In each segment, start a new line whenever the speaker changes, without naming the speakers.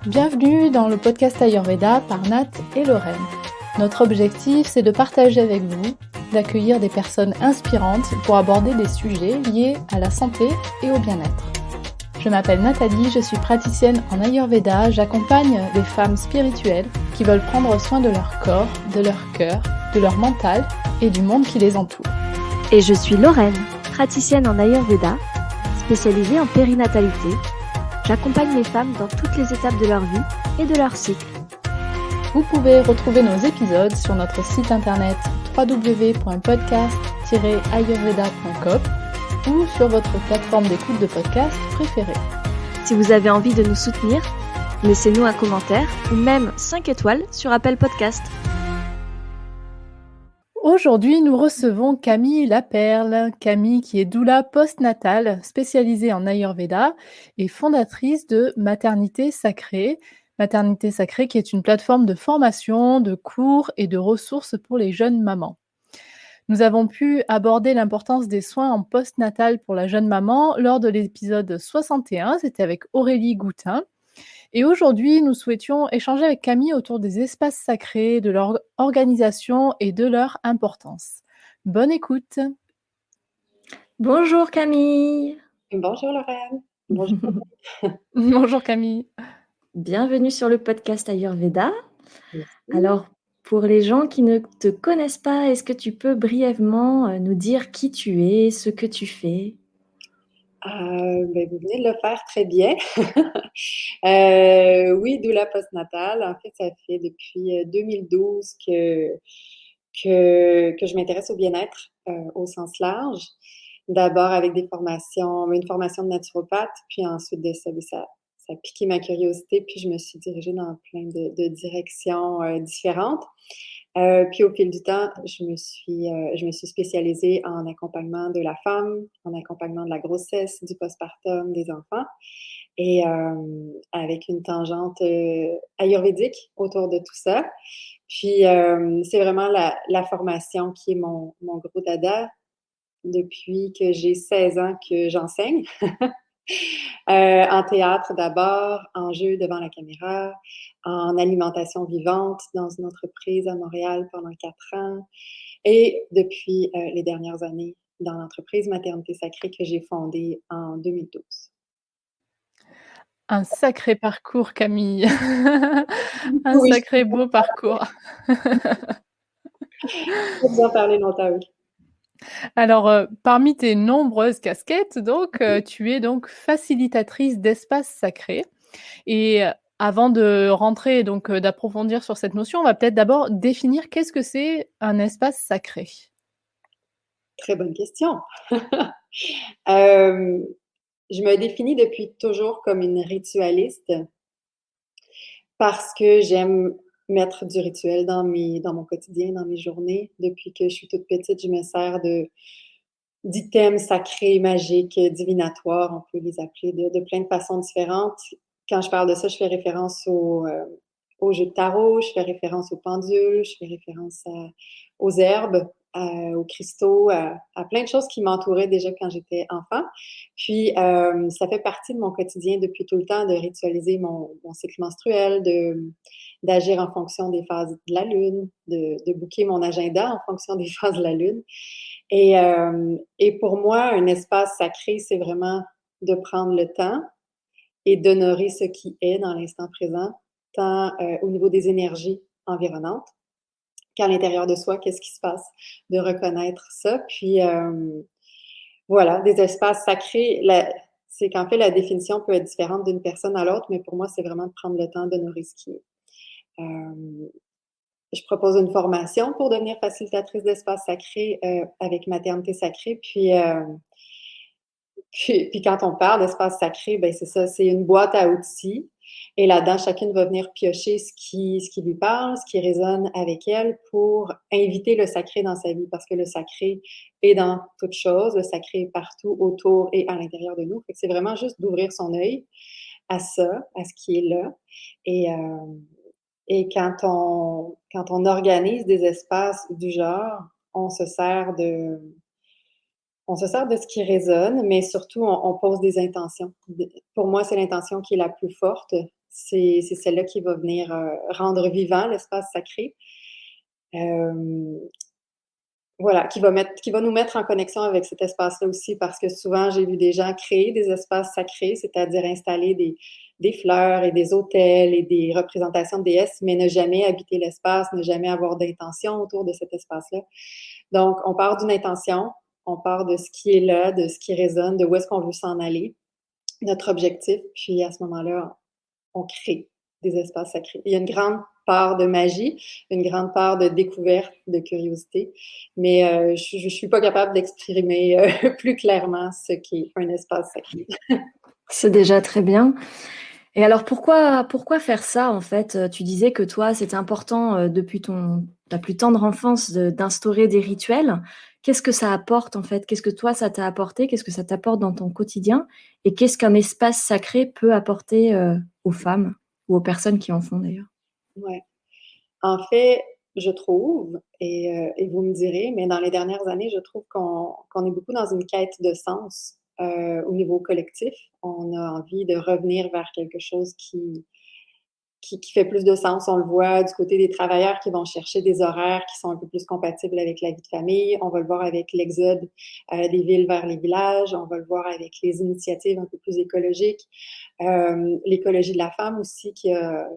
Bienvenue dans le podcast Ayurveda par Nat et Lorraine. Notre objectif, c'est de partager avec vous, d'accueillir des personnes inspirantes pour aborder des sujets liés à la santé et au bien-être. Je m'appelle Nathalie, je suis praticienne en Ayurveda, j'accompagne les femmes spirituelles qui veulent prendre soin de leur corps, de leur cœur, de leur mental et du monde qui les entoure.
Et je suis Lorraine, praticienne en Ayurveda, spécialisée en périnatalité. J'accompagne les femmes dans toutes les étapes de leur vie et de leur cycle.
Vous pouvez retrouver nos épisodes sur notre site internet www.podcast-ayurveda.com ou sur votre plateforme d'écoute de podcast préférée.
Si vous avez envie de nous soutenir, laissez-nous un commentaire ou même 5 étoiles sur Apple Podcast.
Aujourd'hui, nous recevons Camille Laperle. Camille qui est doula postnatale, spécialisée en Ayurveda et fondatrice de Maternité Sacrée. Maternité Sacrée qui est une plateforme de formation, de cours et de ressources pour les jeunes mamans. Nous avons pu aborder l'importance des soins en postnatal pour la jeune maman lors de l'épisode 61, c'était avec Aurélie Goutin. Et aujourd'hui, nous souhaitions échanger avec Camille autour des espaces sacrés, de leur organisation et de leur importance. Bonne écoute.
Bonjour Camille.
Bonjour Lorraine. Bonjour.
Bonjour Camille.
Bienvenue sur le podcast Ayurveda.
Merci.
Alors, pour les gens qui ne te connaissent pas, est-ce que tu peux brièvement nous dire qui tu es, ce que tu fais ?
Vous venez de le faire très bien. Oui, doula postnatale. En fait, ça fait depuis 2012 que je m'intéresse au bien-être au sens large. D'abord avec une formation de naturopathe, puis ensuite de ça, ça a piqué ma curiosité, puis je me suis dirigée dans plein de directions différentes. Puis au fil du temps, je me suis spécialisée en accompagnement de la femme, en accompagnement de la grossesse, du postpartum, des enfants, et avec une tangente ayurvédique autour de tout ça. Puis c'est vraiment la formation qui est mon gros dada depuis que j'ai 16 ans que j'enseigne. En théâtre d'abord, en jeu devant la caméra, en alimentation vivante dans une entreprise à Montréal pendant 4 ans et depuis les dernières années dans l'entreprise Maternité Sacrée que j'ai fondée en 2012.
Un sacré parcours Camille. Un
Oui,
sacré beau parcours.
je peux vous en parler longtemps, oui.
Alors, parmi tes nombreuses casquettes, donc, tu es donc facilitatrice d'espaces sacrés et avant de rentrer donc, d'approfondir sur cette notion, on va peut-être d'abord définir qu'est-ce que c'est un espace sacré?
Très bonne question. Je me définis depuis toujours comme une ritualiste parce que j'aime mettre du rituel dans mon quotidien, dans mes journées. Depuis que je suis toute petite, je me sers d'items sacrés, magiques, divinatoires, on peut les appeler de plein de façons différentes. Quand je parle de ça, je fais référence au jeu de tarot, je fais référence aux pendules, je fais référence aux herbes, aux cristaux, à plein de choses qui m'entouraient déjà quand j'étais enfant. Puis, ça fait partie de mon quotidien depuis tout le temps de ritualiser mon cycle menstruel, d'agir en fonction des phases de la lune, de booker mon agenda en fonction des phases de la lune. Et pour moi, un espace sacré, c'est vraiment de prendre le temps et d'honorer ce qui est dans l'instant présent, tant au niveau des énergies environnantes qu'à l'intérieur de soi, qu'est-ce qui se passe, de reconnaître ça. Puis voilà, des espaces sacrés, c'est qu'en fait, la définition peut être différente d'une personne à l'autre, mais pour moi, c'est vraiment de prendre le temps d'honorer ce qui est. Je propose une formation pour devenir facilitatrice d'espace sacré avec Maternité Sacrée. Puis quand on parle d'espace sacré, ben c'est ça, c'est une boîte à outils. Et là-dedans, chacune va venir piocher ce qui lui parle, ce qui résonne avec elle pour inviter le sacré dans sa vie. Parce que le sacré est dans toute chose, le sacré est partout, autour et à l'intérieur de nous. Fait que c'est vraiment juste d'ouvrir son œil à ça, à ce qui est là. Et quand on organise des espaces du genre, on se sert de ce qui résonne, mais surtout, on pose des intentions. Pour moi, c'est l'intention qui est la plus forte. c'est celle-là qui va venir rendre vivant l'espace sacré. Voilà, qui va nous mettre en connexion avec cet espace-là aussi, parce que souvent, j'ai vu des gens créer des espaces sacrés, c'est-à-dire installer des fleurs et des autels et des représentations de déesses, mais ne jamais habiter l'espace, ne jamais avoir d'intention autour de cet espace-là. Donc, on part d'une intention, on part de ce qui est là, de ce qui résonne, de où est-ce qu'on veut s'en aller, notre objectif, puis à ce moment-là, on crée des espaces sacrés. Il y a une grande part de magie, une grande part de découverte, de curiosité, mais je ne suis pas capable d'exprimer plus clairement ce qu'est un espace sacré.
C'est déjà très bien. Et alors pourquoi faire ça en fait? Tu disais que toi, c'était important depuis ta plus tendre enfance d'instaurer des rituels. Qu'est-ce que ça apporte en fait? Qu'est-ce que toi, ça t'a apporté? Qu'est-ce que ça t'apporte dans ton quotidien? Et qu'est-ce qu'un espace sacré peut apporter aux femmes ou aux personnes qui en font d'ailleurs?
Ouais. En fait, je trouve, et vous me direz, mais dans les dernières années, je trouve qu'on est beaucoup dans une quête de sens au niveau collectif. On a envie de revenir vers quelque chose qui fait plus de sens. On le voit du côté des travailleurs qui vont chercher des horaires qui sont un peu plus compatibles avec la vie de famille. On va le voir avec l'exode des villes vers les villages. On va le voir avec les initiatives un peu plus écologiques. L'écologie de la femme aussi qui a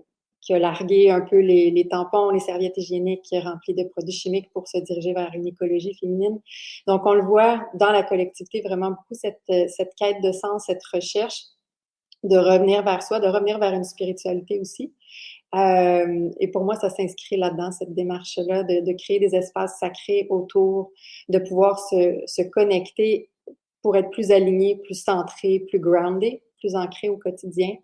largué un peu les tampons, les serviettes hygiéniques remplies de produits chimiques pour se diriger vers une écologie féminine. Donc, on le voit dans la collectivité vraiment beaucoup, cette quête de sens, cette recherche de revenir vers soi, de revenir vers une spiritualité aussi. Et pour moi, ça s'inscrit là-dedans, cette démarche-là, de créer des espaces sacrés autour, de pouvoir se connecter pour être plus aligné, plus centré, plus groundé, plus ancré au quotidien,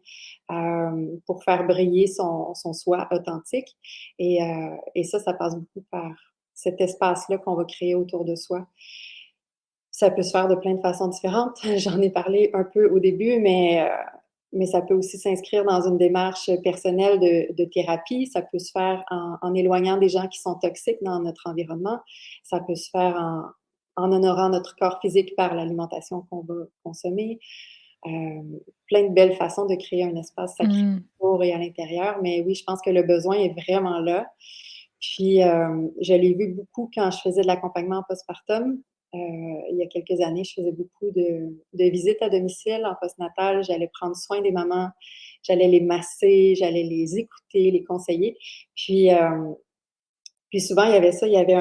pour faire briller son soi authentique. Et ça passe beaucoup par cet espace-là qu'on va créer autour de soi. Ça peut se faire de plein de façons différentes. J'en ai parlé un peu au début, mais ça peut aussi s'inscrire dans une démarche personnelle de thérapie. Ça peut se faire en éloignant des gens qui sont toxiques dans notre environnement. Ça peut se faire en honorant notre corps physique par l'alimentation qu'on va consommer. Plein de belles façons de créer un espace sacré pour et à l'intérieur. Mais oui, je pense que le besoin est vraiment là. Puis, je l'ai vu beaucoup quand je faisais de l'accompagnement en postpartum. Il y a quelques années, je faisais beaucoup de visites à domicile en postnatal. J'allais prendre soin des mamans, j'allais les masser, j'allais les écouter, les conseiller. Puis souvent, il y avait ça, il y avait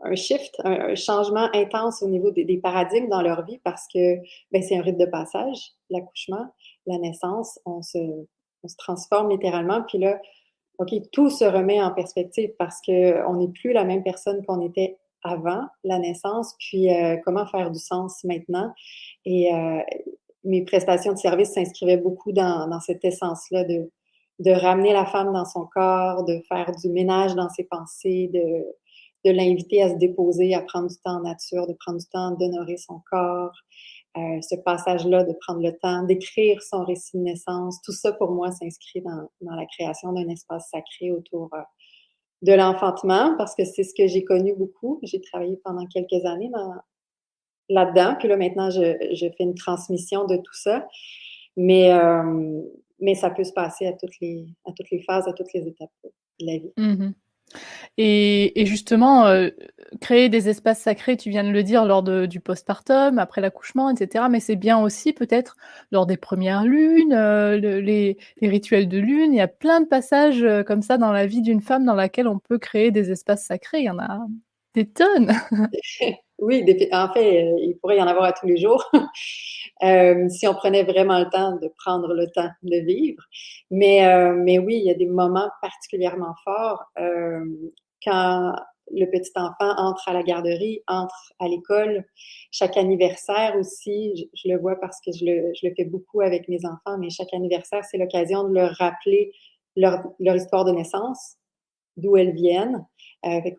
un shift, un changement intense au niveau des paradigmes dans leur vie parce que ben, c'est un rite de passage, l'accouchement, la naissance, on se transforme littéralement. Puis là, OK, tout se remet en perspective parce qu'on n'est plus la même personne qu'on était avant la naissance, puis comment faire du sens maintenant. Et mes prestations de service s'inscrivaient beaucoup dans cette essence-là de ramener la femme dans son corps, de faire du ménage dans ses pensées, de l'inviter à se déposer, à prendre du temps en nature, de prendre du temps d'honorer son corps. Ce passage-là, de prendre le temps d'écrire son récit de naissance, tout ça pour moi s'inscrit dans la création d'un espace sacré autour de l'enfantement, parce que c'est ce que j'ai connu beaucoup. J'ai travaillé pendant quelques années là-dedans, puis là maintenant je fais une transmission de tout ça, mais ça peut se passer à toutes les phases, à toutes les étapes de la vie.
Mmh. Et justement, créer des espaces sacrés, tu viens de le dire, lors du postpartum, après l'accouchement, et cetera, mais c'est bien aussi peut-être lors des premières lunes, les rituels de lune. Il y a plein de passages, comme ça dans la vie d'une femme dans laquelle on peut créer des espaces sacrés. Il y en a des tonnes.
Oui, en fait, il pourrait y en avoir à tous les jours, si on prenait vraiment le temps de prendre le temps de vivre. Mais oui, il y a des moments particulièrement forts, quand le petit enfant entre à la garderie, entre à l'école, chaque anniversaire aussi, je le vois parce que je le fais beaucoup avec mes enfants, mais chaque anniversaire, c'est l'occasion de leur rappeler leur histoire de naissance, d'où elles viennent. Fait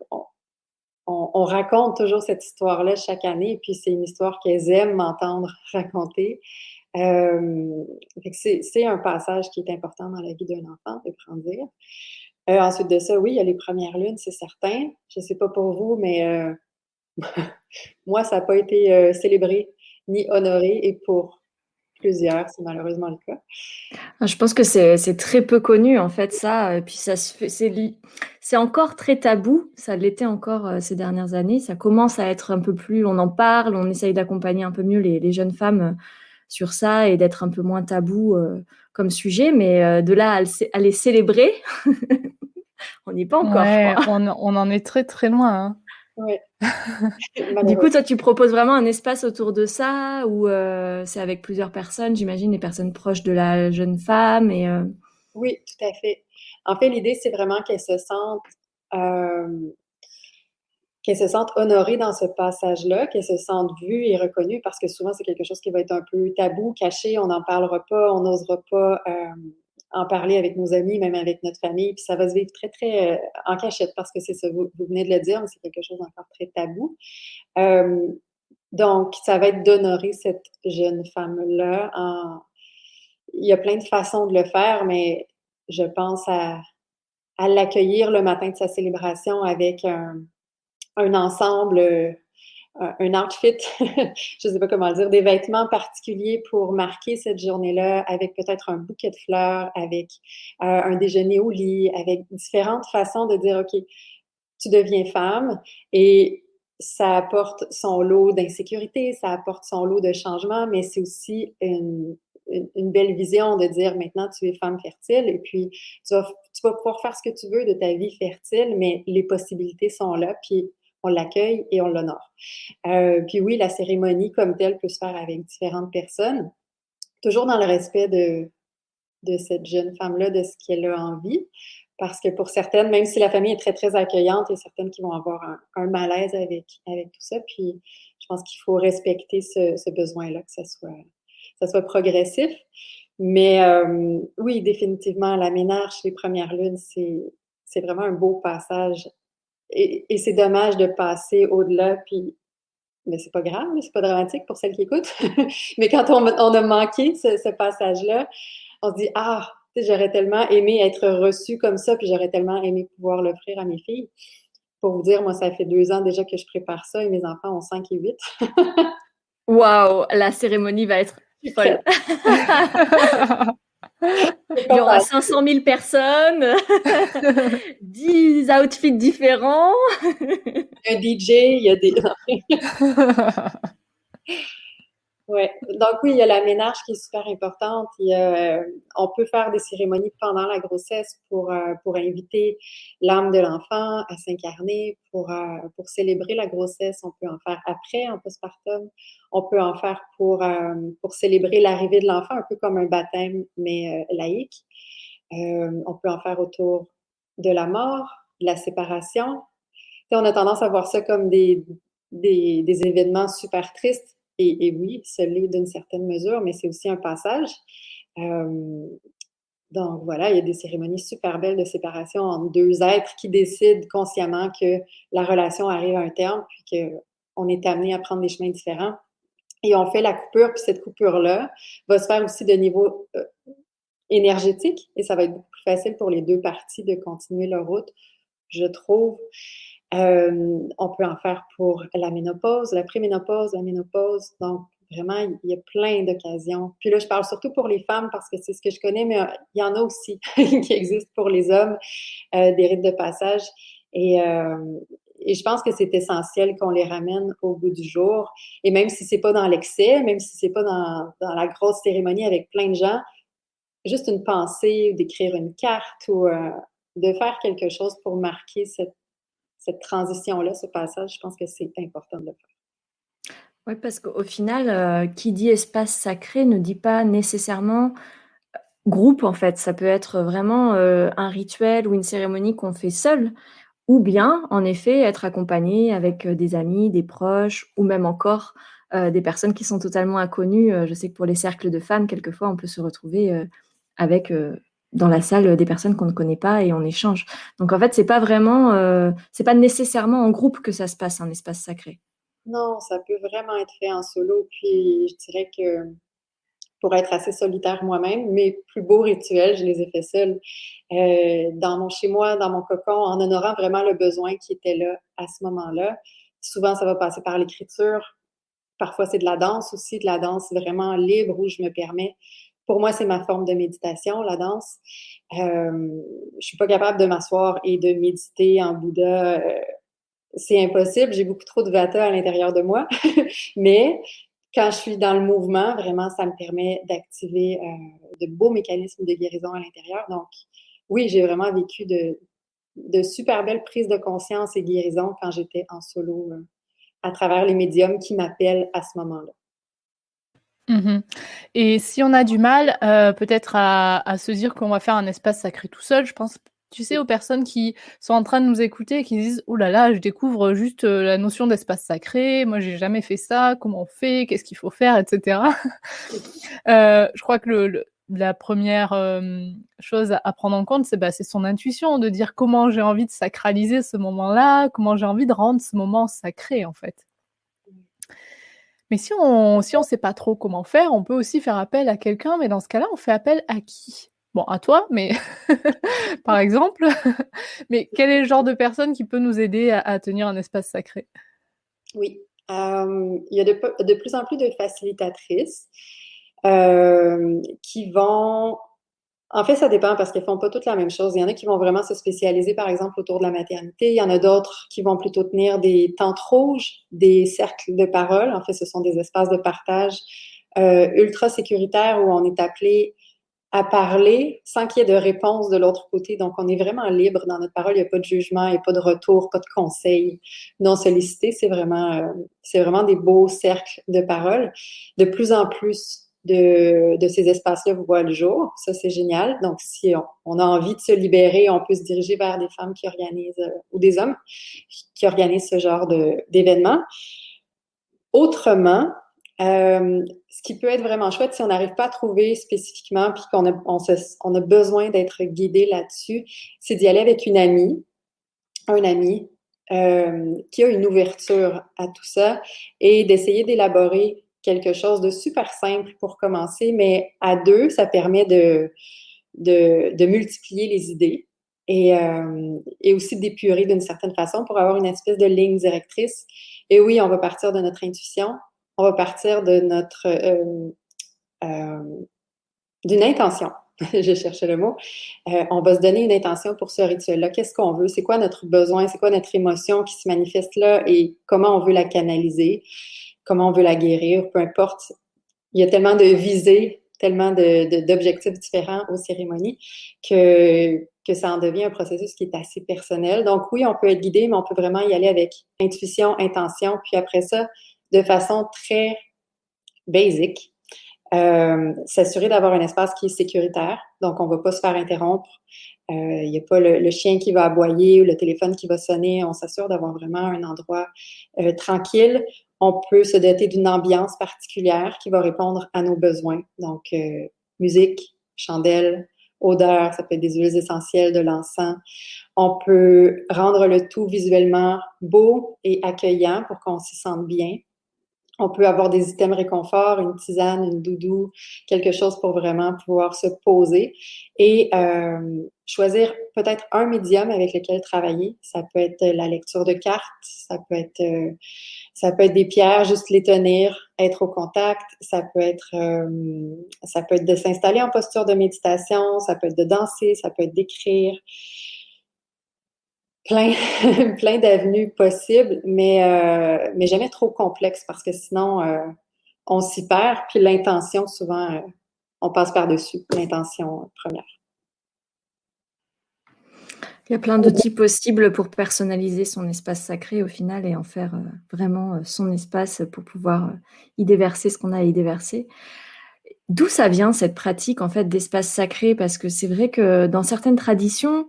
on raconte toujours cette histoire-là chaque année, et puis c'est une histoire qu'elles aiment m'entendre raconter. C'est un passage qui est important dans la vie d'un enfant, de grandir. Ensuite de ça, oui, il y a les premières lunes, c'est certain. Je ne sais pas pour vous, mais moi, ça n'a pas été célébré ni honoré, et pour plusieurs, c'est malheureusement le cas.
Je pense que c'est très peu connu en fait ça, puis ça se fait c'est encore très tabou, ça l'était encore, ces dernières années. Ça commence à être un peu plus on en parle, on essaye d'accompagner un peu mieux les jeunes femmes, sur ça et d'être un peu moins tabou, comme sujet, mais de là à les célébrer, on n'y est pas encore, je
Ouais,
crois.
on en est très, très loin, hein.
Oui,
Du coup,
malheureusement.
toi, tu proposes vraiment un espace autour de ça ou c'est avec plusieurs personnes, j'imagine, les personnes proches de la jeune femme et
Oui, tout à fait. En fait, l'idée, c'est vraiment euh, qu'elles se sentent honorées dans ce passage-là, qu'elles se sentent vues et reconnues, parce que souvent, c'est quelque chose qui va être un peu tabou, caché, on n'en parlera pas, on n'osera pas en parler avec nos amis, même avec notre famille, puis ça va se vivre très, très en cachette, parce que c'est ça, vous venez de le dire, mais c'est quelque chose d'encore très tabou. Euh, donc, ça va être d'honorer cette jeune femme-là. Il y a plein de façons de le faire, mais je pense à l'accueillir le matin de sa célébration avec un ensemble, un outfit, je ne sais pas comment dire, des vêtements particuliers pour marquer cette journée-là, avec peut-être un bouquet de fleurs, avec un déjeuner au lit, avec différentes façons de dire, OK, tu deviens femme et ça apporte son lot d'insécurité, ça apporte son lot de changements, mais c'est aussi une belle vision de dire maintenant tu es femme fertile et puis tu vas pouvoir faire ce que tu veux de ta vie fertile, mais les possibilités sont là, puis on l'accueille et on l'honore. Puis oui, la cérémonie comme telle peut se faire avec différentes personnes, toujours dans le respect de cette jeune femme-là, de ce qu'elle a envie. Parce que pour certaines, même si la famille est très, très accueillante, il y a certaines qui vont avoir un malaise avec tout ça. Puis je pense qu'il faut respecter ce besoin-là, que ça soit progressif. Mais oui, définitivement, la ménage, les premières lunes, c'est vraiment un beau passage. Et c'est dommage de passer au-delà, puis mais c'est pas grave, c'est pas dramatique pour celles qui écoutent. Mais quand on a manqué ce passage-là, on se dit ah, tu sais, j'aurais tellement aimé être reçue comme ça, puis j'aurais tellement aimé pouvoir l'offrir à mes filles. Pour vous dire, moi, ça fait 2 ans déjà que je prépare ça et mes enfants ont 5 et 8.
waouh, la cérémonie va être
Je suis prête.
folle.
C'est
Il y
pas
aura
facile.
500 000 personnes, 10 outfits différents.
Il y a un DJ, il y a des. Ouais. Donc oui, il y a la ménage qui est super importante. On peut faire des cérémonies pendant la grossesse pour inviter l'âme de l'enfant à s'incarner, pour célébrer la grossesse. On peut en faire après, en postpartum. On peut en faire pour célébrer l'arrivée de l'enfant, un peu comme un baptême, mais laïque. On peut en faire autour de la mort, de la séparation. Tu sais, on a tendance à voir ça comme des événements super tristes. Et oui, ce l'est d'une certaine mesure, mais c'est aussi un passage. Euh, donc voilà, il y a des cérémonies super belles de séparation entre deux êtres qui décident consciemment que la relation arrive à un terme, puis qu'on est amené à prendre des chemins différents. Et on fait la coupure, puis cette coupure-là va se faire aussi de niveau énergétique, et ça va être beaucoup plus facile pour les deux parties de continuer leur route, je trouve. On peut en faire pour la ménopause, la préménopause, la ménopause. Donc, vraiment, il y a plein d'occasions. Puis là, je parle surtout pour les femmes parce que c'est ce que je connais, mais il y en a aussi qui existent pour les hommes, des rites de passage. Et, euh, et je pense que c'est essentiel qu'on les ramène au bout du jour. Et même si c'est pas dans l'excès, même si c'est pas dans la grosse cérémonie avec plein de gens, juste une pensée, ou d'écrire une carte ou de faire quelque chose pour marquer cette transition-là, ce passage, je pense que c'est important de le faire.
Oui, parce qu'au final, qui dit espace sacré ne dit pas nécessairement groupe, en fait. Ça peut être vraiment un rituel ou une cérémonie qu'on fait seul, ou bien, en effet, être accompagné avec des amis, des proches, ou même encore des personnes qui sont totalement inconnues. Je sais que pour les cercles de femmes, quelquefois, on peut se retrouver avec dans la salle des personnes qu'on ne connaît pas et on échange. Donc en fait, c'est pas vraiment, c'est pas nécessairement en groupe que ça se passe, un espace sacré.
Non, ça peut vraiment être fait en solo. Puis je dirais que pour être assez solitaire moi-même, mes plus beaux rituels, je les ai faits seuls. Dans mon chez-moi, dans mon cocon, en honorant vraiment le besoin qui était là à ce moment-là. Souvent, ça va passer par l'écriture, Parfois, c'est de la danse aussi, de la danse vraiment libre où je me permets. Pour moi, c'est ma forme de méditation, la danse. Je suis pas capable de m'asseoir et de méditer en Bouddha. C'est impossible. J'ai beaucoup trop de vata à l'intérieur de moi. Mais quand je suis dans le mouvement, vraiment, ça me permet d'activer de beaux mécanismes de guérison à l'intérieur. Donc, oui, j'ai vraiment vécu de super belles prises de conscience et guérison quand j'étais en solo à travers les médiums qui m'appellent à ce moment-là.
Mmh. Et si on a du mal, peut-être à se dire qu'on va faire un espace sacré tout seul, je pense, tu sais, aux personnes qui sont en train de nous écouter et qui disent: «Ouh là là, je découvre juste, la notion d'espace sacré. Moi, j'ai jamais fait ça. Comment on fait? Qu'est-ce qu'il faut faire?» et cetera. Je crois que la première chose à prendre en compte, c'est son intuition, de dire comment j'ai envie de sacraliser ce moment-là, comment j'ai envie de rendre ce moment sacré, en fait. Mais si on sait pas trop comment faire, on peut aussi faire appel à quelqu'un, mais dans ce cas-là, on fait appel à qui? Bon, à toi, mais par exemple, mais quel est le genre de personne qui peut nous aider à tenir un espace sacré?
Oui, il y a de plus en plus de facilitatrices qui vont en fait, ça dépend parce qu'elles font pas toutes la même chose. Il y en a qui vont vraiment se spécialiser, par exemple, autour de la maternité. Il y en a d'autres qui vont plutôt tenir des tentes rouges, des cercles de parole. En fait, ce sont des espaces de partage ultra sécuritaires où on est appelé à parler sans qu'il y ait de réponse de l'autre côté. Donc, on est vraiment libre dans notre parole. Il n'y a pas de jugement, il n'y a pas de retour, pas de conseils non sollicités. C'est vraiment des beaux cercles de parole. De plus en plus de ces espaces-là voient le jour. Ça, c'est génial. Donc, si on a envie de se libérer, on peut se diriger vers des femmes qui organisent, ou des hommes qui organisent ce genre d'événements. Autrement, ce qui peut être vraiment chouette, si on n'arrive pas à trouver spécifiquement, puis on a besoin d'être guidé là-dessus, c'est d'y aller avec une amie, un ami, qui a une ouverture à tout ça et d'essayer d'élaborer quelque chose de super simple pour commencer, mais à deux, ça permet de multiplier les idées et aussi d'épurer d'une certaine façon pour avoir une espèce de ligne directrice. Et oui, on va partir de notre intuition, on va partir de notre d'une intention. Je cherchais le mot. On va se donner une intention pour ce rituel-là. Qu'est-ce qu'on veut? C'est quoi notre besoin? C'est quoi notre émotion qui se manifeste là et comment on veut la canaliser? Comment on veut la guérir? Peu importe. Il y a tellement de visées, tellement d'objectifs différents aux cérémonies que ça en devient un processus qui est assez personnel. Donc oui, on peut être guidé, mais on peut vraiment y aller avec intuition, intention, puis après ça, de façon très basic, s'assurer d'avoir un espace qui est sécuritaire. Donc, on ne va pas se faire interrompre. Il n'y a pas le chien qui va aboyer ou le téléphone qui va sonner. On s'assure d'avoir vraiment un endroit tranquille. On peut se doter d'une ambiance particulière qui va répondre à nos besoins. Donc, musique, chandelle, odeur, ça peut être des huiles essentielles, de l'encens. On peut rendre le tout visuellement beau et accueillant pour qu'on s'y sente bien. On peut avoir des items réconfort, une tisane, une doudou, quelque chose pour vraiment pouvoir se poser et choisir peut-être un médium avec lequel travailler. Ça peut être la lecture de cartes, ça peut être des pierres, juste les tenir, être au contact. Ça peut être de s'installer en posture de méditation, ça peut être de danser, ça peut être d'écrire. Plein, plein d'avenues possibles, mais jamais trop complexes parce que sinon, on s'y perd. Puis l'intention, souvent, on passe par-dessus l'intention première.
Il y a plein d'outils possibles pour personnaliser son espace sacré au final et en faire vraiment son espace pour pouvoir y déverser ce qu'on a à y déverser. D'où ça vient cette pratique en fait d'espace sacré? Parce que c'est vrai que dans certaines traditions,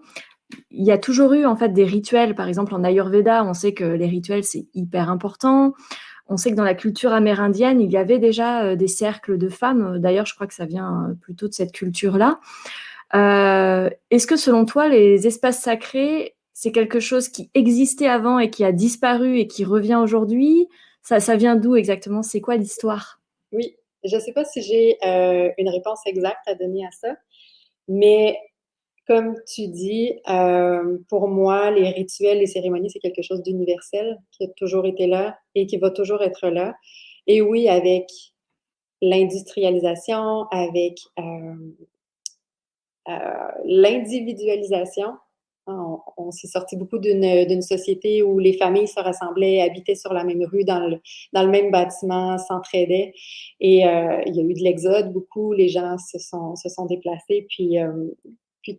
il y a toujours eu en fait des rituels. Par exemple, en Ayurveda, on sait que les rituels, c'est hyper important. On sait que dans la culture amérindienne, il y avait déjà des cercles de femmes. D'ailleurs, je crois que ça vient plutôt de cette culture-là. Est-ce que selon toi, les espaces sacrés, c'est quelque chose qui existait avant et qui a disparu et qui revient aujourd'hui? Ça vient d'où exactement? C'est quoi l'histoire?
Oui, je ne sais pas si j'ai une réponse exacte à donner à ça, mais comme tu dis, pour moi, les rituels, les cérémonies, c'est quelque chose d'universel qui a toujours été là et qui va toujours être là. Et oui, avec l'industrialisation, avec l'individualisation. On s'est sorti beaucoup d'une société où les familles se rassemblaient, habitaient sur la même rue, dans le même bâtiment, s'entraidaient. Et il y a eu de l'exode beaucoup, les gens se sont déplacés, puis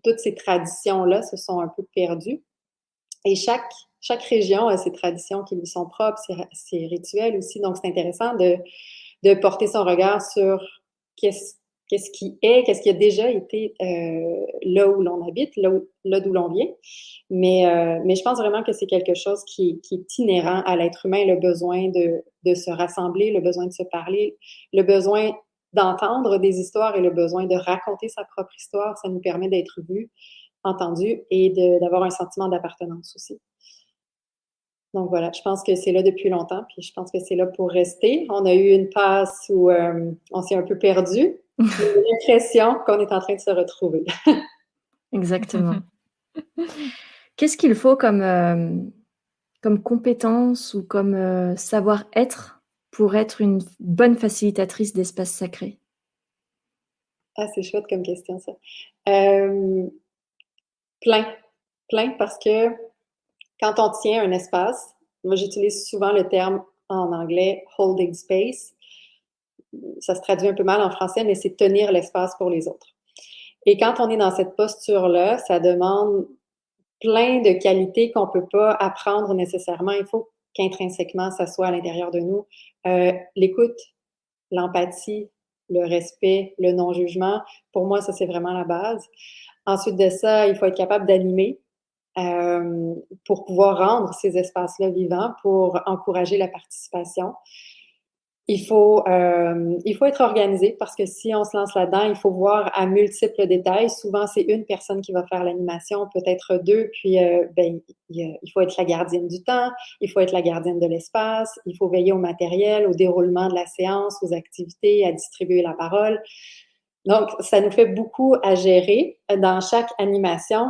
toutes ces traditions-là se sont un peu perdues. Et chaque région a ses traditions qui lui sont propres, ses rituels aussi. Donc, c'est intéressant de porter son regard sur qu'est-ce qui a déjà été là où l'on habite, là d'où l'on vient. Mais je pense vraiment que c'est quelque chose qui est inhérent à l'être humain, le besoin de se rassembler, le besoin de se parler, le besoin d'entendre des histoires et le besoin de raconter sa propre histoire. Ça nous permet d'être vus, entendus et d'avoir un sentiment d'appartenance aussi. Donc voilà, je pense que c'est là depuis longtemps, puis je pense que c'est là pour rester. On a eu une passe où on s'est un peu perdu. J'ai l'impression qu'on est en train de se retrouver.
Exactement. Qu'est-ce qu'il faut comme compétence ou comme savoir-être pour être une bonne facilitatrice d'espaces sacrés?
Ah, c'est chouette comme question, ça. Plein, parce que quand on tient un espace, moi j'utilise souvent le terme en anglais holding space. Ça se traduit un peu mal en français, mais c'est tenir l'espace pour les autres. Et quand on est dans cette posture-là, ça demande plein de qualités qu'on ne peut pas apprendre nécessairement. Il faut qu'intrinsèquement, ça soit à l'intérieur de nous. L'écoute, l'empathie, le respect, le non-jugement, pour moi, ça, c'est vraiment la base. Ensuite de ça, il faut être capable d'animer pour pouvoir rendre ces espaces-là vivants, pour encourager la participation. Il faut être organisé parce que si on se lance là-dedans, il faut voir à multiples détails. Souvent, c'est une personne qui va faire l'animation, peut-être deux, puis il faut être la gardienne du temps, il faut être la gardienne de l'espace, il faut veiller au matériel, au déroulement de la séance, aux activités, à distribuer la parole. Donc, ça nous fait beaucoup à gérer dans chaque animation.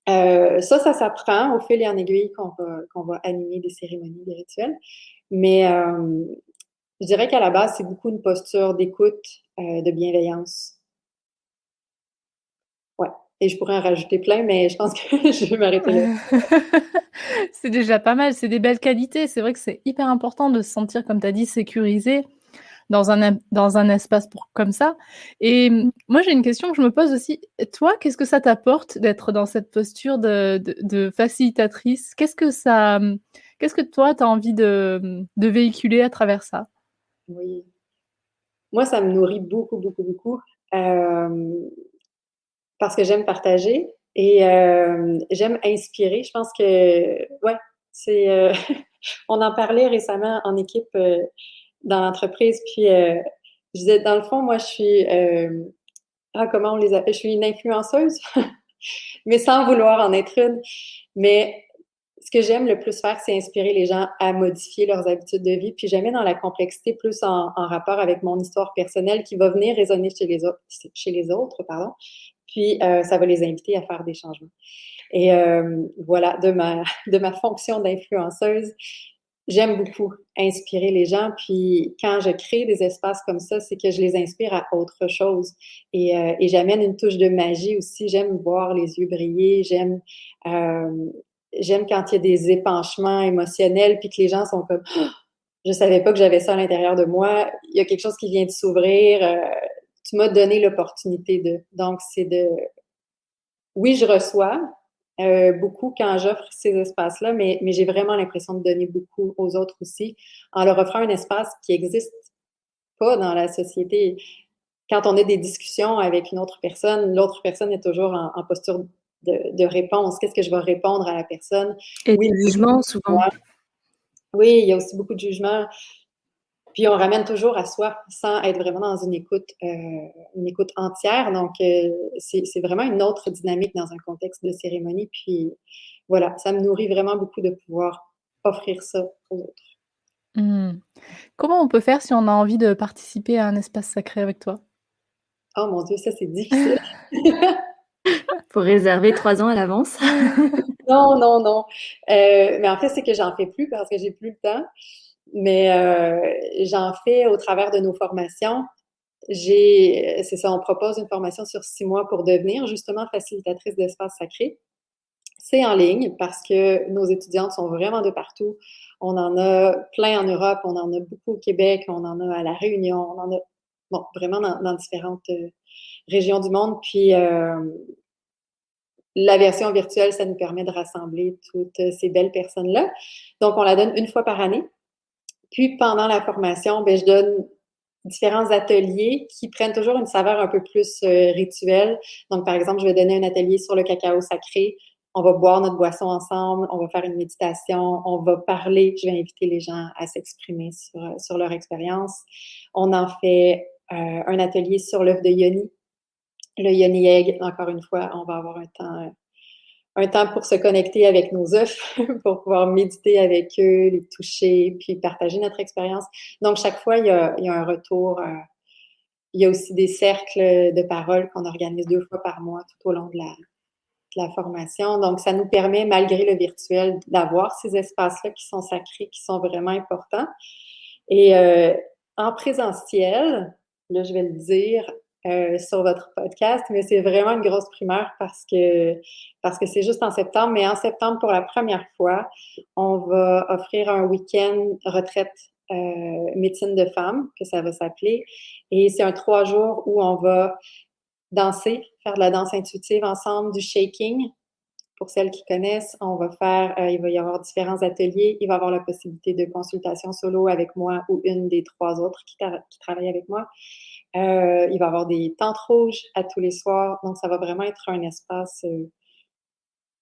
Ça s'apprend au fil et en aiguille qu'on va animer des cérémonies, des rituels. Mais je dirais qu'à la base, c'est beaucoup une posture d'écoute, de bienveillance. Ouais. Et je pourrais en rajouter plein, mais je pense que je vais m'arrêter là.
C'est déjà pas mal, c'est des belles qualités. C'est vrai que c'est hyper important de se sentir, comme tu as dit, sécurisé dans un espace comme ça. Et moi, j'ai une question que je me pose aussi. Toi, qu'est-ce que ça t'apporte d'être dans cette posture de facilitatrice? Qu'est-ce que toi, tu as envie de véhiculer à travers ça?
Oui. Moi, ça me nourrit beaucoup, beaucoup, beaucoup. Parce que j'aime partager et j'aime inspirer. Je pense que, ouais, c'est... on en parlait récemment en équipe dans l'entreprise, puis je disais, dans le fond, moi, je suis... comment on les appelle? Je suis une influenceuse, mais sans vouloir en être une. Mais ce que j'aime le plus faire, c'est inspirer les gens à modifier leurs habitudes de vie, puis jamais dans la complexité, plus en rapport avec mon histoire personnelle qui va venir résonner chez les autres, pardon. Puis ça va les inviter à faire des changements. Et voilà, de ma fonction d'influenceuse, j'aime beaucoup inspirer les gens. Puis quand je crée des espaces comme ça, c'est que je les inspire à autre chose. Et j'amène une touche de magie aussi. J'aime voir les yeux briller. J'aime quand il y a des épanchements émotionnels, puis que les gens sont comme oh, je savais pas que j'avais ça à l'intérieur de moi. Il y a quelque chose qui vient de s'ouvrir. Tu m'as donné l'opportunité de. Donc, c'est de. Oui, je reçois beaucoup quand j'offre ces espaces-là, mais j'ai vraiment l'impression de donner beaucoup aux autres aussi en leur offrant un espace qui n'existe pas dans la société. Quand on a des discussions avec une autre personne, l'autre personne est toujours en posture de réponse. Qu'est-ce que je vais répondre à la personne?
Et
Oui,
du jugement, souvent.
Oui, il y a aussi beaucoup de jugement. Puis on ramène toujours à soi sans être vraiment dans une écoute entière. Donc, c'est vraiment une autre dynamique dans un contexte de cérémonie. Puis voilà, ça me nourrit vraiment beaucoup de pouvoir offrir ça aux autres.
Mmh. Comment on peut faire si on a envie de participer à un espace sacré avec toi?
Oh mon Dieu, ça c'est difficile.
Faut réserver 3 ans à l'avance.
Non, non, non. Mais en fait, c'est que j'en fais plus parce que j'ai plus le temps. Mais j'en fais au travers de nos formations. C'est ça, on propose une formation sur 6 mois pour devenir justement facilitatrice d'espace sacré. C'est en ligne parce que nos étudiantes sont vraiment de partout. On en a plein en Europe, on en a beaucoup au Québec, on en a à La Réunion, on en a vraiment dans différentes régions du monde. Puis la version virtuelle, ça nous permet de rassembler toutes ces belles personnes-là. Donc, on la donne une fois par année. Puis pendant la formation, je donne différents ateliers qui prennent toujours une saveur un peu plus rituelle. Donc, par exemple, je vais donner un atelier sur le cacao sacré. On va boire notre boisson ensemble, on va faire une méditation, on va parler. Je vais inviter les gens à s'exprimer sur leur expérience. On en fait un atelier sur l'œuf de Yoni. Le Yoni Egg, encore une fois, on va avoir un temps pour se connecter avec nos œufs, pour pouvoir méditer avec eux, les toucher, puis partager notre expérience. Donc, chaque fois, il y a un retour. Il y a aussi des cercles de parole qu'on organise 2 fois par mois tout au long de la formation. Donc, ça nous permet, malgré le virtuel, d'avoir ces espaces-là qui sont sacrés, qui sont vraiment importants. Et en présentiel, là, je vais le dire sur votre podcast, mais c'est vraiment une grosse primeur parce que c'est juste en septembre. Mais en septembre, pour la première fois, on va offrir un week-end retraite médecine de femmes, que ça va s'appeler. Et c'est un 3 jours où on va danser, faire de la danse intuitive ensemble, du shaking. Pour celles qui connaissent, on va faire, il va y avoir différents ateliers. Il va y avoir la possibilité de consultation solo avec moi ou une des 3 autres qui travaillent avec moi. Il va y avoir des tentes rouges à tous les soirs. Donc, ça va vraiment être un espace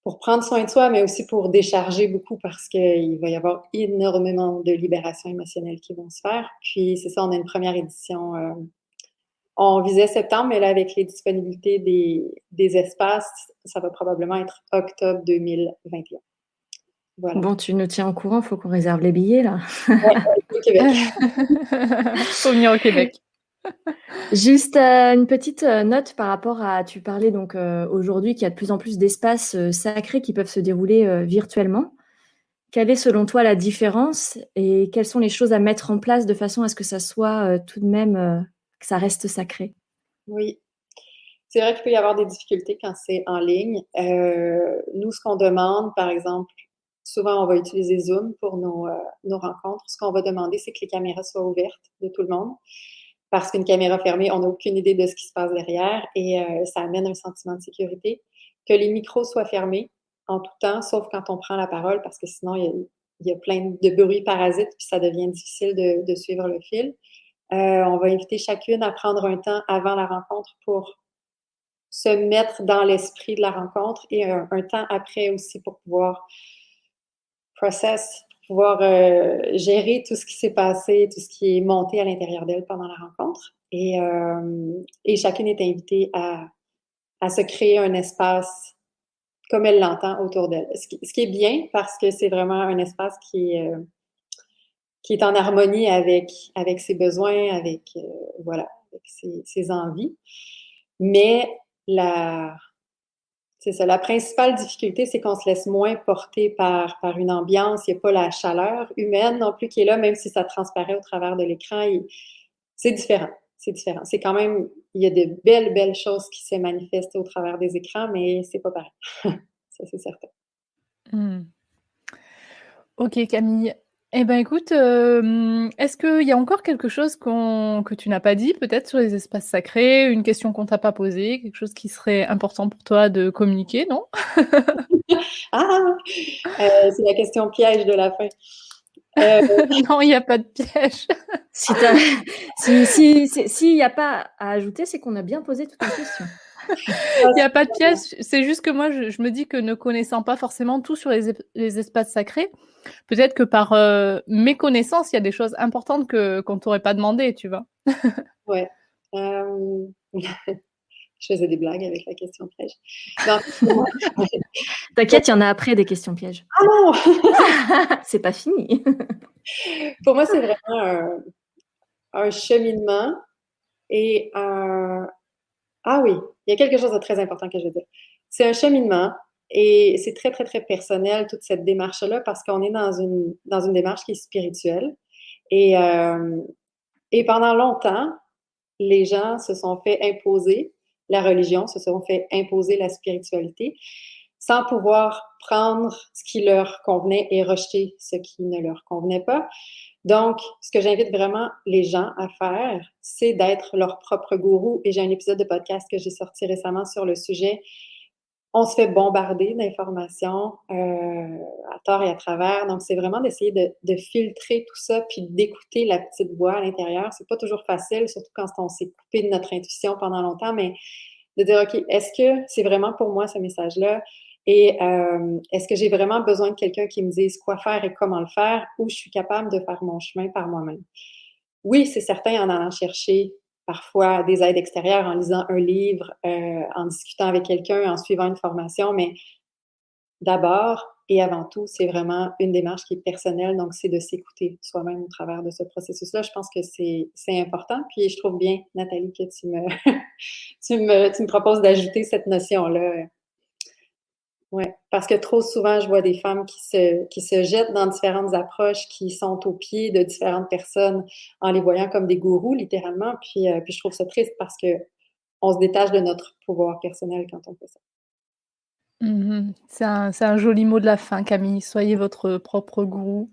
pour prendre soin de soi, mais aussi pour décharger beaucoup parce qu'il va y avoir énormément de libération émotionnelle qui vont se faire. Puis, c'est ça, on a une première édition. On visait septembre, mais là, avec les disponibilités des espaces, ça va probablement être octobre 2021. Voilà.
Bon, tu nous tiens au courant, il faut qu'on réserve les billets, là.
Ouais, au Québec.
Faut venir au Québec.
Juste une petite note par rapport à, tu parlais donc aujourd'hui qu'il y a de plus en plus d'espaces sacrés qui peuvent se dérouler virtuellement. Quelle est selon toi la différence et quelles sont les choses à mettre en place de façon à ce que ça soit tout de même, que ça reste sacré?
Oui. C'est vrai qu'il peut y avoir des difficultés quand c'est en ligne. Nous, ce qu'on demande, par exemple, souvent on va utiliser Zoom pour nos rencontres. Ce qu'on va demander, c'est que les caméras soient ouvertes de tout le monde. Parce qu'une caméra fermée, on n'a aucune idée de ce qui se passe derrière et ça amène un sentiment de sécurité. Que les micros soient fermés en tout temps, sauf quand on prend la parole, parce que sinon, il y a plein de bruits parasites, puis ça devient difficile de suivre le fil. On va inviter chacune à prendre un temps avant la rencontre pour se mettre dans l'esprit de la rencontre et un temps après aussi pour pouvoir pouvoir gérer tout ce qui s'est passé, tout ce qui est monté à l'intérieur d'elle pendant la rencontre. Et chacune est invitée à se créer un espace comme elle l'entend autour d'elle. Ce qui est bien parce que c'est vraiment un espace qui est en harmonie avec ses besoins, avec ses envies. Mais c'est ça, la principale difficulté, c'est qu'on se laisse moins porter par une ambiance. Il n'y a pas la chaleur humaine non plus qui est là, même si ça transparaît au travers de l'écran. C'est différent. C'est différent. C'est quand même, il y a de belles, belles choses qui se manifestent au travers des écrans, mais c'est pas pareil. Ça, c'est certain.
Mmh. Ok, Camille. Eh ben, écoute, est-ce qu'il y a encore quelque chose que tu n'as pas dit, peut-être sur les espaces sacrés, une question qu'on t'a pas posée, quelque chose qui serait important pour toi de communiquer, non?
Ah! C'est la question piège de la fin.
Non, il n'y a pas de piège.
S'il n'y a pas à ajouter, c'est qu'on a bien posé toutes les questions.
Il n'y a pas de piège, c'est juste que moi, je me dis que ne connaissant pas forcément tout sur les espaces sacrés, peut-être que par méconnaissance, il y a des choses importantes qu'on t'aurait pas demandé, tu vois.
Ouais. Je faisais des blagues avec la question piège.
T'inquiète, il y en a après des questions pièges.
Ah non!
C'est pas fini.
Pour moi, c'est vraiment un cheminement et un... Ah oui, il y a quelque chose de très important que je veux dire. C'est un cheminement et c'est très, très, très personnel, toute cette démarche-là, parce qu'on est dans une démarche qui est spirituelle. Et, et pendant longtemps, les gens se sont fait imposer la religion, se sont fait imposer la spiritualité, sans pouvoir prendre ce qui leur convenait et rejeter ce qui ne leur convenait pas. Donc, ce que j'invite vraiment les gens à faire, c'est d'être leur propre gourou. Et j'ai un épisode de podcast que j'ai sorti récemment sur le sujet. On se fait bombarder d'informations à tort et à travers. Donc, c'est vraiment d'essayer de filtrer tout ça puis d'écouter la petite voix à l'intérieur. C'est pas toujours facile, surtout quand on s'est coupé de notre intuition pendant longtemps, mais de dire, OK, est-ce que c'est vraiment pour moi ce message-là? Et est-ce que j'ai vraiment besoin de quelqu'un qui me dise quoi faire et comment le faire, ou je suis capable de faire mon chemin par moi-même? Oui, c'est certain, en allant chercher parfois des aides extérieures, en lisant un livre, en discutant avec quelqu'un, en suivant une formation, mais d'abord et avant tout, c'est vraiment une démarche qui est personnelle, donc c'est de s'écouter soi-même au travers de ce processus-là. Je pense que c'est important. Puis je trouve bien, Nathalie, que tu me proposes d'ajouter cette notion-là. Ouais, parce que trop souvent, je vois des femmes qui se jettent dans différentes approches, qui sont au pied de différentes personnes en les voyant comme des gourous, littéralement. Puis je trouve ça triste parce que on se détache de notre pouvoir personnel quand on fait ça.
Mmh. C'est un joli mot de la fin, Camille. Soyez votre propre gourou.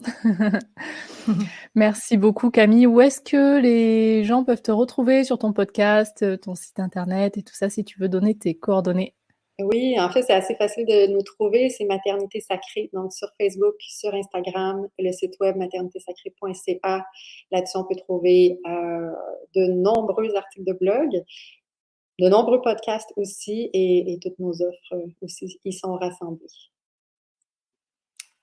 Merci beaucoup, Camille. Où est-ce que les gens peuvent te retrouver sur ton podcast, ton site internet et tout ça, si tu veux donner tes coordonnées?
Oui, en fait, c'est assez facile de nous trouver. C'est Maternité Sacrée, donc sur Facebook, sur Instagram, le site web maternitésacrée.ca. Là-dessus, on peut trouver de nombreux articles de blog, de nombreux podcasts aussi, et toutes nos offres aussi y sont rassemblées.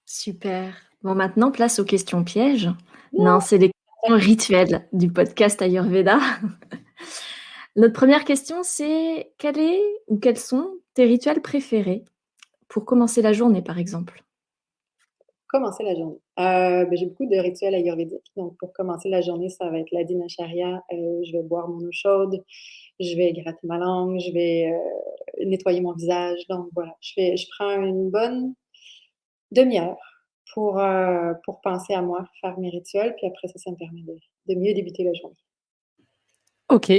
Super. Bon, maintenant, place aux questions pièges. Non, c'est les questions rituelles du podcast Ayurveda. Notre première question, c'est quel est ou quels sont tes rituels préférés pour commencer la journée, par exemple?
Commencer la journée. J'ai beaucoup de rituels ayurvédiques. Donc, pour commencer la journée, ça va être la dinacharya. Je vais boire mon eau chaude, je vais gratter ma langue, je vais nettoyer mon visage. Donc, voilà, je prends une bonne demi-heure pour penser à moi, faire mes rituels. Puis après ça me permet de mieux débuter la journée.
OK.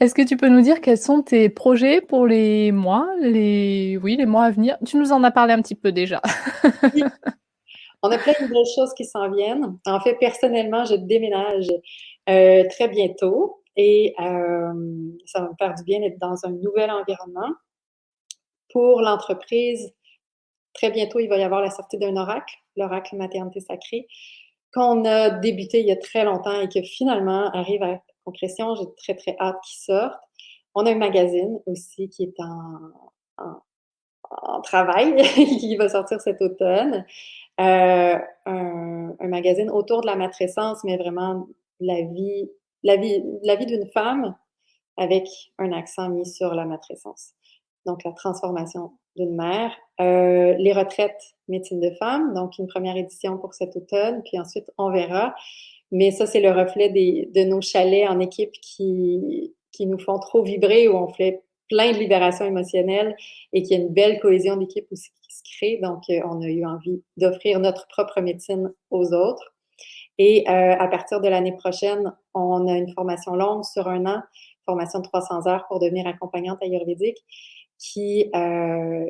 Est-ce que tu peux nous dire quels sont tes projets pour les mois à venir? Tu nous en as parlé un petit peu déjà.
Oui, on a plein de belles choses qui s'en viennent. En fait, personnellement, je déménage très bientôt et ça va me faire du bien d'être dans un nouvel environnement. Pour l'entreprise, très bientôt, il va y avoir la sortie d'un oracle, l'oracle Maternité Sacrée, qu'on a débuté il y a très longtemps et que finalement arrive à concrétion. J'ai très, très hâte qu'il sorte. On a un magazine aussi qui est en travail, qui va sortir cet automne. Un magazine autour de la matrescence, mais vraiment la vie d'une femme avec un accent mis sur la matrescence. Donc, la transformation d'une mère. Les retraites médecine de femme, donc une première édition pour cet automne, puis ensuite, on verra. Mais ça, c'est le reflet de nos chalets en équipe qui nous font trop vibrer, où on fait plein de libération émotionnelle et qu'il y a une belle cohésion d'équipe aussi qui se crée. Donc, on a eu envie d'offrir notre propre médecine aux autres. Et à partir de l'année prochaine, on a une formation longue sur 1 an, formation de 300 heures pour devenir accompagnante ayurvédique, qui, euh,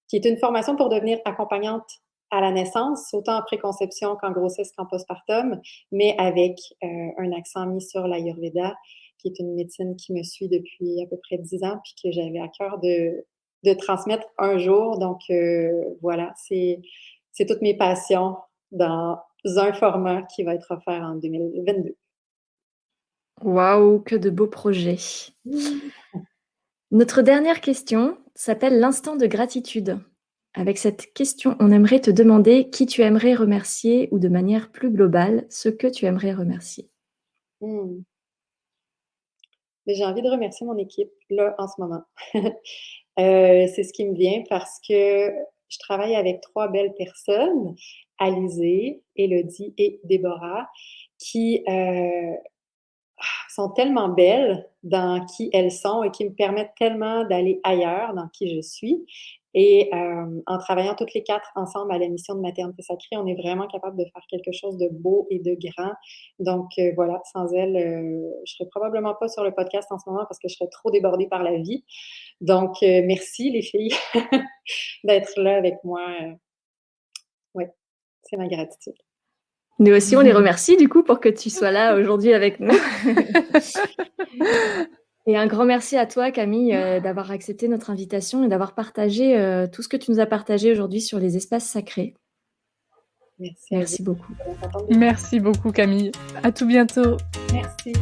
qui est une formation pour devenir accompagnante à la naissance, autant en préconception qu'en grossesse qu'en postpartum, mais avec un accent mis sur l'ayurveda, qui est une médecine qui me suit depuis à peu près 10 ans, puis que j'avais à cœur de transmettre un jour. Donc voilà, c'est toutes mes passions dans un format qui va être offert en 2022.
Waouh, que de beaux projets. Notre dernière question s'appelle l'instant de gratitude. Avec cette question, on aimerait te demander qui tu aimerais remercier ou de manière plus globale, ce que tu aimerais remercier.
Hmm. Mais j'ai envie de remercier mon équipe, là, en ce moment. C'est ce qui me vient parce que je travaille avec 3 belles personnes, Alizée, Élodie et Déborah, qui sont tellement belles dans qui elles sont et qui me permettent tellement d'aller ailleurs dans qui je suis. Et en travaillant toutes les 4 ensemble à la mission de Maternité Sacrée, on est vraiment capable de faire quelque chose de beau et de grand. Donc voilà, sans elles, je serais probablement pas sur le podcast en ce moment parce que je serais trop débordée par la vie. Donc merci les filles d'être là avec moi. Ouais, c'est ma gratitude.
Nous aussi, on les remercie du coup pour que tu sois là aujourd'hui avec nous. Et un grand merci à toi, Camille, d'avoir accepté notre invitation et d'avoir partagé tout ce que tu nous as partagé aujourd'hui sur les espaces sacrés. Merci beaucoup.
Merci beaucoup, Camille. À tout bientôt.
Merci.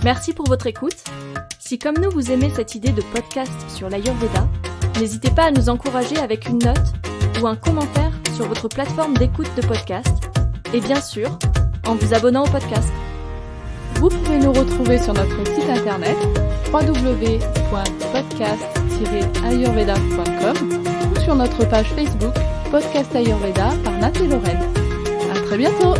Merci pour votre écoute. Si comme nous, vous aimez cette idée de podcast sur l'Ayurveda, n'hésitez pas à nous encourager avec une note ou un commentaire sur votre plateforme d'écoute de podcast et bien sûr, en vous abonnant au podcast.
Vous pouvez nous retrouver sur notre site internet www.podcast-ayurveda.com ou sur notre page Facebook Podcast Ayurveda par Nat et Lorraine. À très bientôt!